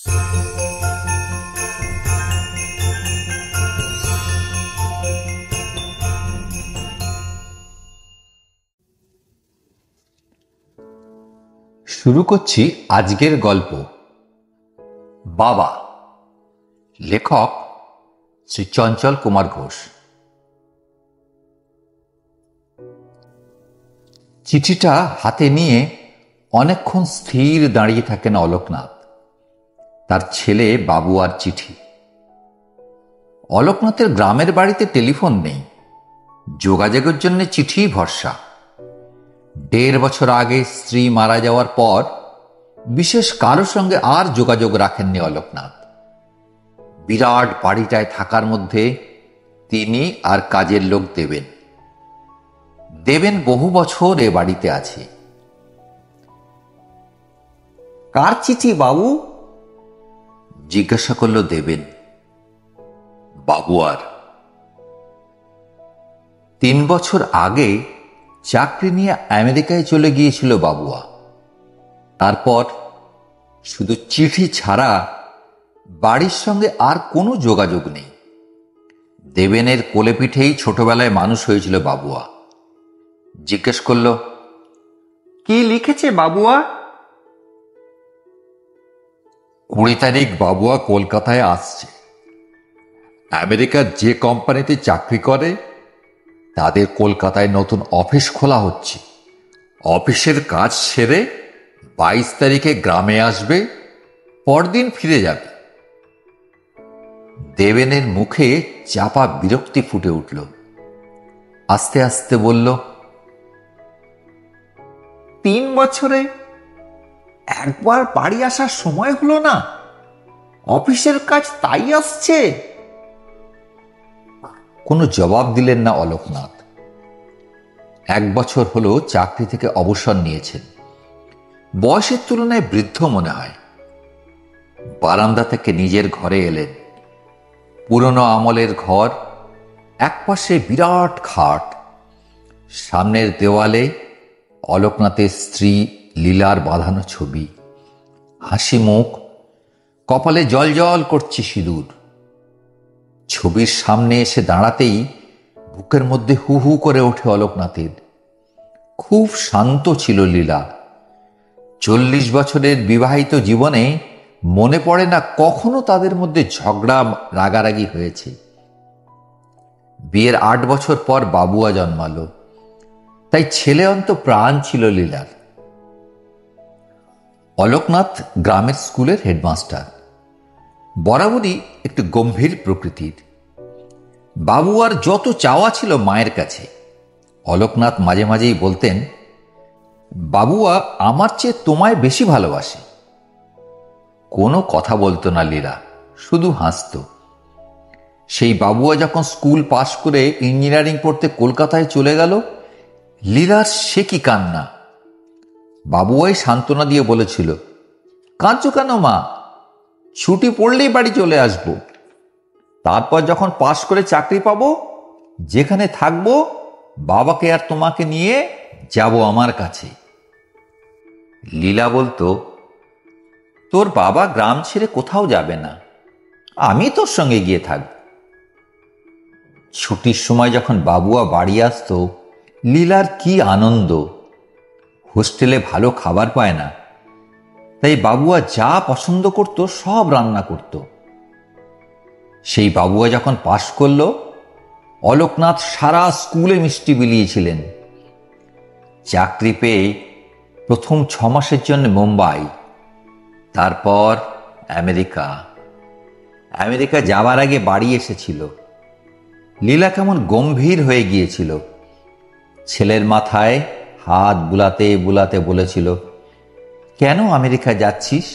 শুরু করছি আজকের গল্প। বাবা, লেখক শ্রী চঞ্চল কুমার ঘোষ। চিঠিটা হাতে নিয়ে অনেকক্ষণ স্থির দাঁড়িয়ে থাকেন অলোকনাথ। তার ছেলে বাবু আর চিঠি। অলোকনাথের গ্রামের বাড়িতে টেলিফোন নেই, যোগাযোগের জন্য চিঠিই ভরসা। 1.5 বছর আগে স্ত্রী মারা যাওয়ার পর বিশেষ কারোর সঙ্গে আর যোগাযোগ রাখেননি অলোকনাথ। বিরাট বাড়িটায় থাকার মধ্যে তিনি আর কাজের লোক দেবেন বহু বছর এ বাড়িতে আছে। কার চিঠি বাবু? জিজ্ঞাসা করল দেবেন। বাবু আর 3 বছর আগে চাকরি নিয়ে আমেরিকায় চলে গিয়েছিল বাবুয়া। তারপর শুধু চিঠি ছাড়া বাড়ির সঙ্গে আর কোনো যোগাযোগ নেই। দেবেনের কোলে পিঠেই ছোটবেলায় মানুষ হয়েছিল বাবুয়া। জিজ্ঞেস করল, কি লিখেছে বাবুয়া? 20 তারিখ বাবুয়া কলকাতায় আসছে। আমেরিকার যে কোম্পানিতে চাকরি করে তাদের কলকাতায় নতুন অফিস খোলা হচ্ছে। অফিসের কাজ সেরে 22 তারিখে গ্রামে আসবে, পরদিন ফিরে যাবে। দেবেনের মুখে চাপা বিরক্তি ফুটে উঠল। আস্তে আস্তে বলল, 3 বছরে একবার বাড়ি আসার সময় হলো না? অফিসের কাজ তাই আসছে? কোনো জবাব দিলেন না অলোকনাথ। 1 বছর হলো চাকরি থেকে অবসর নিয়েছেন। বয়সের তুলনায় বৃদ্ধ মনে হয়। বারান্দা থেকে নিজের ঘরে এলেন। পুরনো আমলের ঘর, একপাশে বিরাট খাট, সামনের দেওয়ালে অলোকনাথের স্ত্রী লীলার বাঁধানো ছবি, হাসি মুখ, কপালে জল করছে সিঁদুর। ছবির সামনে এসে দাঁড়াতেই বুকের মধ্যে হু হু করে ওঠে অলোকনাথের। খুব শান্ত ছিল লীলা। 40 বছরের বিবাহিত জীবনে মনে পড়ে না কখনো তাদের মধ্যে ঝগড়া রাগারাগি হয়েছে। বিয়ের 8 বছর পর বাবুয়া জন্মালো, তাই ছেলে অন্ত প্রাণ ছিল লীলার। অলোকনাথ গ্রামের স্কুলের হেডমাস্টার, বরাবরই একটু গম্ভীর প্রকৃতির। বাবুয়ার যত চাওয়া ছিল মায়ের কাছে। অলোকনাথ মাঝে মাঝেই বলতেন, বাবুয়া আমার চেয়ে তোমায় বেশি ভালোবাসে। কোনো কথা বলতো না লীলা, শুধু হাসত। সেই বাবুয়া যখন স্কুল পাশ করে ইঞ্জিনিয়ারিং পড়তে কলকাতায় চলে গেল, লীলার সে কি কান্না। বাবুয়াই সান্ত্বনা দিয়ে বলেছিল, কাঁদছো কেন মা? ছুটি পড়লেই বাড়ি চলে আসব। তারপর যখন পাশ করে চাকরি পাবো, যেখানে থাকবো, বাবাকে আর তোমাকে নিয়ে যাব আমার কাছে। লীলা বলতো, তোর বাবা গ্রাম ছেড়ে কোথাও যাবে না, আমি তোর সঙ্গে গিয়ে থাকব। ছুটির সময় যখন বাবুয়া বাড়ি আসতো, লীলার কি আনন্দ। হোস্টেলে ভালো খাবার পায় না, তাই বাবুয়া যা পছন্দ করত সব রান্না করত। সেই বাবুয়া যখন পাশ করল, অলোকনাথ সারা স্কুলে মিষ্টি বিলিয়েছিলেন। চাকরি পেয়ে প্রথম 6 মাসের জন্য মুম্বাই, তারপর আমেরিকা যাবার আগে বাড়ি এসেছিল। লীলা কেমন গম্ভীর হয়ে গিয়েছিল। ছেলের মাথায় হাত বুলাতে বুলাতে বলেছিল, কেন আমেরিকা যাচ্ছিস?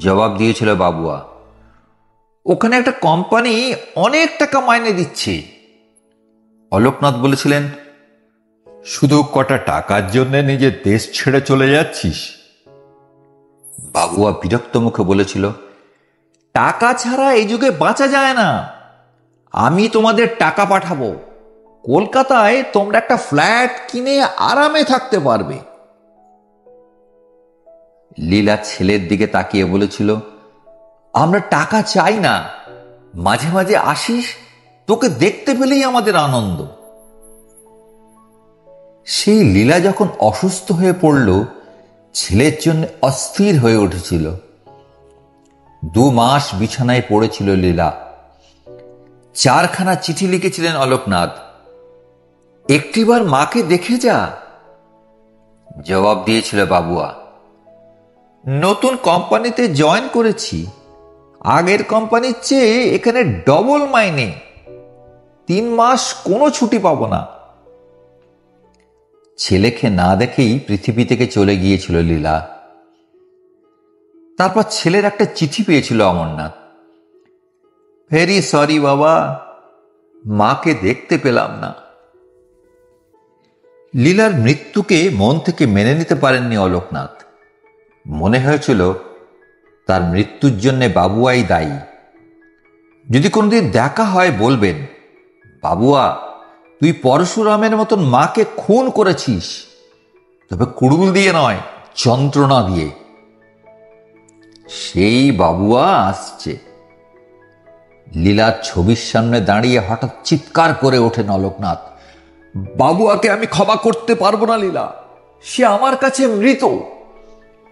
জবাব দিয়েছিল বাবুয়া, ওখানে একটা কোম্পানি অনেক টাকা মাইনে দিচ্ছে। অলোকনাথ বলেছিলেন, শুধু কটা টাকার জন্য নিজের দেশ ছেড়ে চলে যাচ্ছিস? বাবুয়া বিরক্ত মুখে বলেছিল, টাকা ছাড়া এই যুগে বাঁচা যায় না। আমি তোমাদের টাকা পাঠাবো, কলকাতায় তোমরা একটা ফ্ল্যাট কিনে আরামে থাকতে পারবে। লীলা ছেলের দিকে তাকিয়ে বলেছিল, আমরা টাকা চাই না, মাঝে মাঝে আসিস, তোকে দেখতে পেলেই আমাদের আনন্দ। সেই লীলা যখন অসুস্থ হয়ে পড়ল, ছেলের জন্য অস্থির হয়ে উঠেছিল। 2 মাস বিছানায় পড়েছিল লীলা। 4খানা চিঠি লিখেছিলেন অলোকনাথ, একটিবার মাকে দেখে যা। জবাব দিয়েছিল বাবুয়া, নতুন কোম্পানিতে জয়েন করেছি, আগের কোম্পানির চেয়ে এখানে ডবল মাইনে, 3 মাস কোনো ছুটি পাবো না। ছেলেকে না দেখেই পৃথিবী থেকে চলে গিয়েছিল লীলা। তারপর ছেলের একটা চিঠি পেয়েছিল অমরনাথ, ভেরি সরি বাবা, মাকে দেখতে পেলাম না। লীলার মৃত্যুকে মন থেকে মেনে নিতে পারেননি অলোকনাথ। মনে হয়েছিল তার মৃত্যুর জন্য বাবুয়াই দায়ী। যদি কোনোদিন দেখা হয় বলবেন, বাবুয়া, তুই পরশুরামের মতন মাকে খুন করেছিস, তবে কুড়ুল দিয়ে নয়, যন্ত্রণা দিয়ে। সেই বাবুয়া আসছে। লীলার ছবির সামনে দাঁড়িয়ে হঠাৎ চিৎকার করে ওঠেন অলোকনাথ, বাবুয়াকে আমি ক্ষমা করতে পারবো না লীলা, সে আমার কাছে মৃত।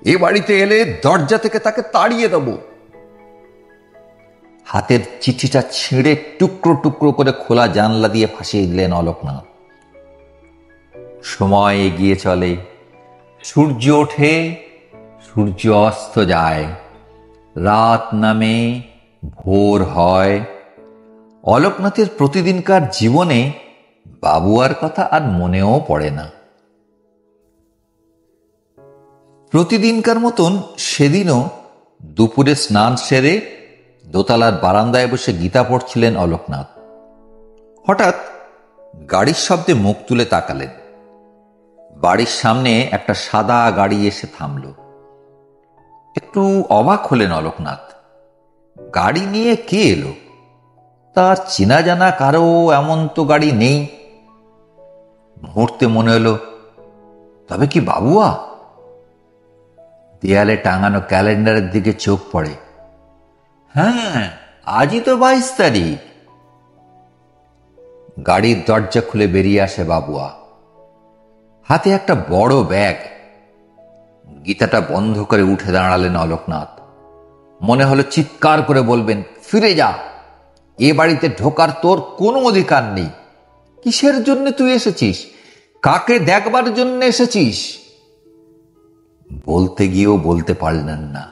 এ বাড়িতে এলে দরজা থেকে তাকে তাড়িয়ে দেব। হাতের চিঠিটা ছিঁড়ে টুকরো টুকরো করে খোলা জানলা দিয়ে ফাঁসিয়ে দিলেন অলোকনাথ। সময় এগিয়ে চলে, সূর্য ওঠে, সূর্য অস্ত যায়, রাত নামে, ভোর হয়। অলোকনাথের প্রতিদিনকার জীবনে বাবুয়ার কথা আর মনেও পড়ে না। প্রতিদিনকার মতন সেদিনও দুপুরে স্নান সেরে দোতলার বারান্দায় বসে গীতা পড়ছিলেন অলোকনাথ। হঠাৎ গাড়ির শব্দে মুখ তুলে তাকালেন। বাড়ির সামনে একটা সাদা গাড়ি এসে থামল। একটু অবাক হলেন অলোকনাথ। গাড়ি নিয়ে কে এলো? তার চেনা জানা কারো এমন তো গাড়ি নেই। মুহূর্তে মনে হলো, তবে কি বাবুয়া? দেয়ালে টাঙানো ক্যালেন্ডারের দিকে চোখ পড়ে। হ্যাঁ, আজই তো 22 তারিখ। গাড়ির দরজা খুলে বেরিয়ে আসে বাবুয়া, হাতে একটা বড় ব্যাগ। গীতাটা বন্ধ করে উঠে দাঁড়ালেন অলোকনাথ। মনে হলো চিৎকার করে বলবেন, ফিরে যা, এ বাড়িতে ঢোকার তোর কোনো অধিকার নেই। কিসের জন্য তুই এসেছিস? কাকে দেখবার জন্য এসেছিস? বলতে গিয়েও বলতে পারলেন না।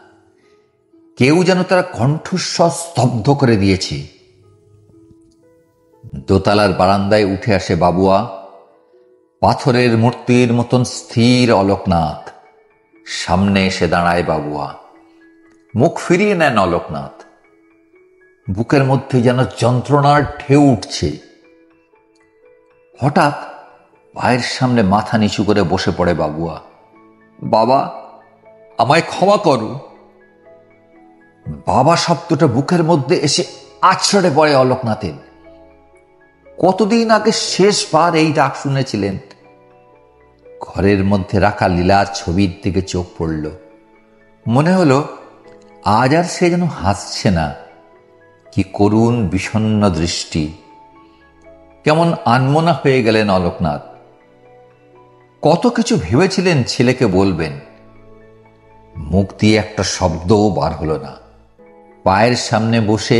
কেউ যেন তার কণ্ঠস্বর স্তব্ধ করে দিয়েছে। দোতলার বারান্দায় উঠে আসে বাবুয়া, পাথরের মূর্তির মতন স্থির অলোকনাথ। সামনে এসে দাঁড়ায় বাবুয়া। মুখ ফিরিয়ে নেন অলোকনাথ। বুকের মধ্যে যেন যন্ত্রণার ঢেউ উঠছে। হঠাৎ পায়ের সামনে মাথা নিচু করে বসে পড়ে বাবুয়া। বাবা, আমায় ক্ষমা করো। বাবা শব্দটা বুকের মধ্যে এসে আছড়ে পড়ে অলোকনাথের। কতদিন আগে শেষবার এই ডাক শুনেছিলেন। ঘরের মধ্যে রাখা লীলার ছবির দিকে চোখ পড়ল। মনে হলো আজ আর সে যেন হাসছে না। কি করুণ বিষণ্ণ দৃষ্টি। কেমন আনমনা হয়ে গেলেন অলোকনাথ। কত কিছু ভেবেছিলেন ছেলেকে বলবেন, মুখ দিয়ে একটা শব্দও বার হলো না। পায়ের সামনে বসে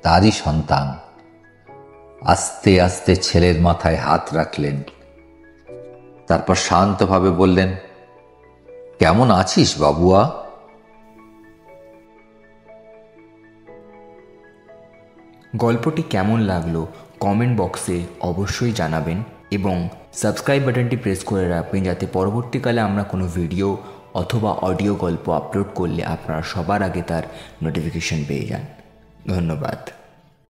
তারই সন্তান। আস্তে আস্তে ছেলের মাথায় হাত রাখলেন। তারপর শান্তভাবে বললেন, কেমন আছিস বাবুয়া? গল্পটি কেমন লাগলো কমেন্ট বক্সে অবশ্যই জানাবেন এবং সাবস্ক্রাইব বাটনটি প্রেস করে রাখবেন, যাতে পরবর্তীকালে আমরা কোনো ভিডিও অথবা অডিও গল্প আপলোড করলে আপনারা সবার আগে তার নোটিফিকেশন পেয়ে যান। ধন্যবাদ।